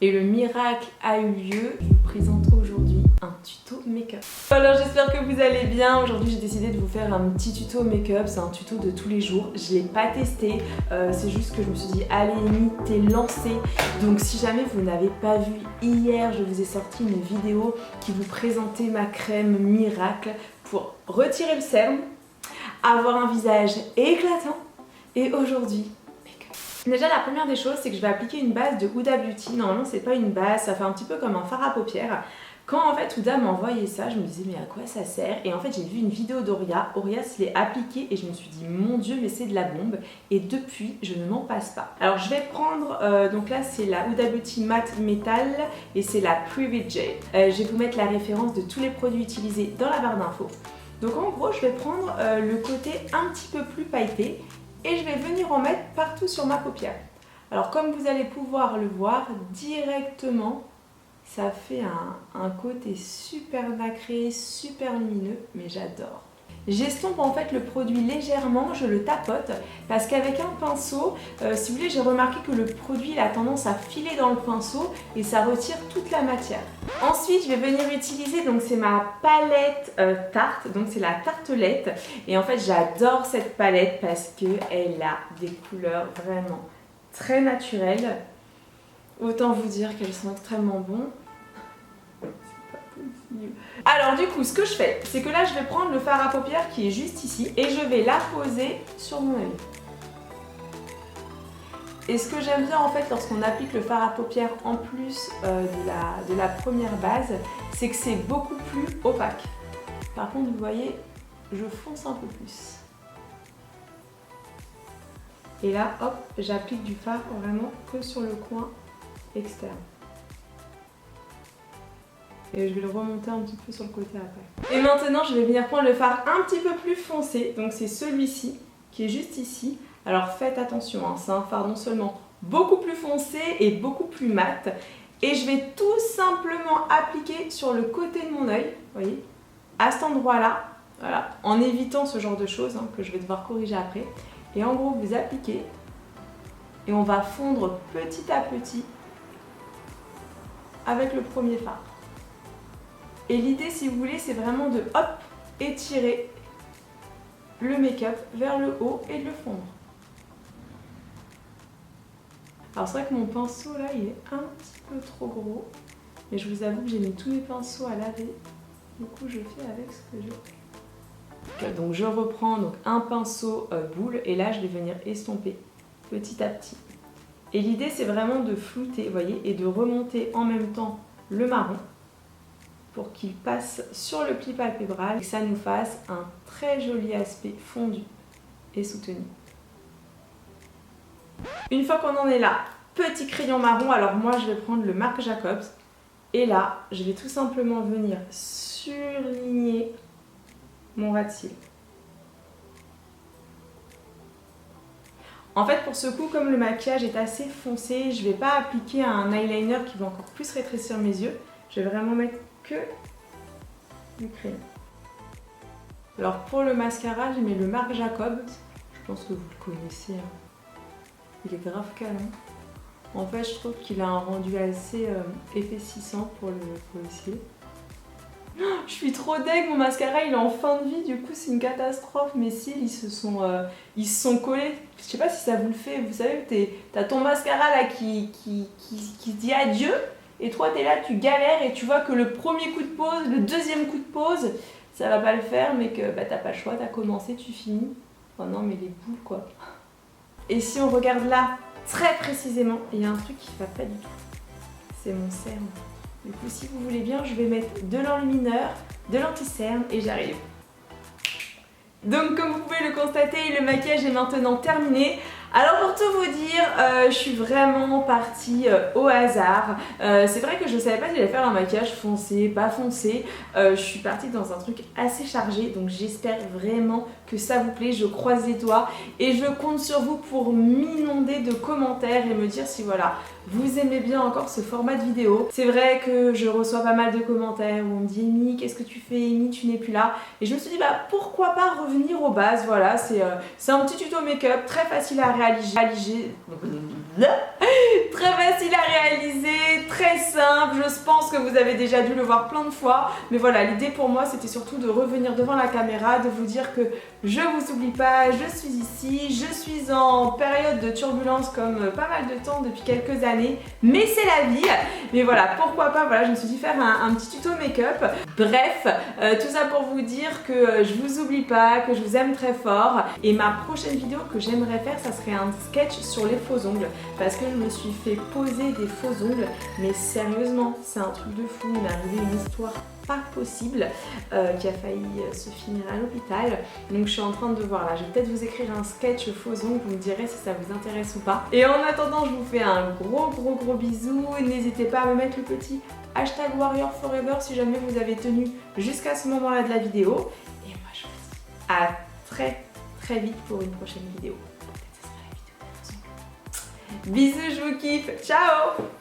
Et le miracle a eu lieu. Je vous présente aujourd'hui un tuto make-up. Alors j'espère que vous allez bien. Aujourd'hui j'ai décidé de vous faire un petit tuto make-up. C'est un tuto de tous les jours. Je l'ai pas testé. C'est juste que je me suis dit allez Amy, t'es lancée. Donc si jamais vous n'avez pas vu, hier je vous ai sorti une vidéo qui vous présentait ma crème miracle pour retirer le cerne, avoir un visage éclatant. Et aujourd'hui, déjà la première des choses, c'est que je vais appliquer une base de Huda Beauty. Normalement c'est pas une base, ça fait un petit peu comme un fard à paupières. Quand en fait Huda m'a envoyé ça, je me disais mais à quoi ça sert? Et en fait j'ai vu une vidéo d'Oria, Oria se l'est appliquée et je me suis dit mon dieu mais c'est de la bombe. Et depuis je ne m'en passe pas. Alors je vais prendre, donc là c'est la Huda Beauty Matte Metal et c'est la Privilege. Je vais vous mettre la référence de tous les produits utilisés dans la barre d'infos. Donc en gros je vais prendre le côté un petit peu plus pailleté et je vais venir en mettre partout sur ma paupière. Alors comme vous allez pouvoir le voir directement, ça fait un côté super nacré, super lumineux, mais j'adore. J'estompe en fait le produit légèrement, je le tapote parce qu'avec un pinceau, si vous voulez, j'ai remarqué que le produit il a tendance à filer dans le pinceau et ça retire toute la matière. Ensuite, je vais venir utiliser, donc c'est ma palette Tarte, donc c'est la tartelette. Et en fait, j'adore cette palette parce qu'elle a des couleurs vraiment très naturelles. Autant vous dire qu'elles sont extrêmement bonnes. Alors du coup, ce que je fais, c'est que là, je vais prendre le fard à paupières qui est juste ici et je vais la poser sur mon œil. Et ce que j'aime bien en fait lorsqu'on applique le fard à paupières en plus de la première base, c'est que c'est beaucoup plus opaque. Par contre, vous voyez, je fonce un peu plus. Et là, hop, j'applique du fard vraiment que sur le coin externe. Et je vais le remonter un petit peu sur le côté après. Et maintenant, je vais venir prendre le fard un petit peu plus foncé. Donc c'est celui-ci, qui est juste ici. Alors faites attention, hein, c'est un fard non seulement beaucoup plus foncé et beaucoup plus mat. Et je vais tout simplement appliquer sur le côté de mon œil, vous voyez, à cet endroit-là, voilà, en évitant ce genre de choses hein, que je vais devoir corriger après. Et en gros, vous appliquez et on va fondre petit à petit avec le premier fard. Et l'idée, si vous voulez, c'est vraiment de hop, étirer le make-up vers le haut et de le fondre. Alors c'est vrai que mon pinceau là, il est un petit peu trop gros. Mais je vous avoue que j'ai mis tous mes pinceaux à laver. Du coup, je fais avec ce que j'ai. Donc je reprends donc, un pinceau boule et là, je vais venir estomper petit à petit. Et l'idée, c'est vraiment de flouter, vous voyez, et de remonter en même temps le marron pour qu'il passe sur le pli palpébral et que ça nous fasse un très joli aspect fondu et soutenu. Une fois qu'on en est là, petit crayon marron, alors moi je vais prendre le Marc Jacobs et là je vais tout simplement venir surligner mon ras de cils. En fait pour ce coup, comme le maquillage est assez foncé, je ne vais pas appliquer un eyeliner qui va encore plus rétrécir mes yeux, je vais vraiment mettre que du crayon. Alors pour le mascara, j'ai mis le Marc Jacobs, je pense que vous le connaissez, il est grave canon. En fait je trouve qu'il a un rendu assez épaississant pour le cils. Je suis trop deg, mon mascara il est en fin de vie, du coup c'est une catastrophe, mes cils ils se sont collés. Je sais pas si ça vous le fait, vous savez, t'as ton mascara là qui dit adieu. Et toi, t'es là, tu galères et tu vois que le premier coup de pause, le deuxième coup de pause, ça va pas le faire, mais que bah, t'as pas le choix, t'as commencé, tu finis. Oh non, mais les boules, quoi. Et si on regarde là, très précisément, il y a un truc qui va pas du tout. C'est mon cerne. Du coup, si vous voulez bien, je vais mettre de l'enlumineur, de l'anti-cerne et j'arrive. Donc, comme vous pouvez le constater, le maquillage est maintenant terminé. Alors pour tout vous dire, je suis vraiment partie au hasard. C'est vrai que je ne savais pas si j'allais faire un maquillage foncé, pas foncé. Je suis partie dans un truc assez chargé, donc j'espère vraiment que ça vous plaît. Je croise les doigts et je compte sur vous pour m'inonder de commentaires et me dire si voilà, vous aimez bien encore ce format de vidéo. C'est vrai que je reçois pas mal de commentaires où on me dit Amy, qu'est-ce que tu fais Amy, tu n'es plus là. Et je me suis dit bah pourquoi pas revenir aux bases, voilà, c'est un petit tuto make-up très facile à réaliser, très simple, je pense que vous avez déjà dû le voir plein de fois, mais voilà, l'idée pour moi c'était surtout de revenir devant la caméra, de vous dire que je vous oublie pas, je suis ici, je suis en période de turbulence comme pas mal de temps depuis quelques années, mais c'est la vie. Mais voilà, pourquoi pas, voilà, je me suis dit faire un petit tuto make-up. Bref, tout ça pour vous dire que je vous oublie pas, que je vous aime très fort. Et ma prochaine vidéo que j'aimerais faire, ça serait un sketch sur les faux ongles, parce que je me suis fait poser des faux ongles, mais sérieusement, c'est un truc de fou. Il m'est arrivé une histoire pas possible qui a failli se finir à l'hôpital. Donc je suis en train de voir là, je vais peut-être vous écrire un sketch faux ongles, vous me direz si ça vous intéresse ou pas. Et en attendant, je vous fais un gros bisou. N'hésitez pas à me mettre le petit hashtag Warrior Forever si jamais vous avez tenu jusqu'à ce moment-là de la vidéo. Et moi je vous dis à très vite pour une prochaine vidéo. Peut-être que ce sera la vidéo des faux ongles. Bisous, je vous kiffe, ciao!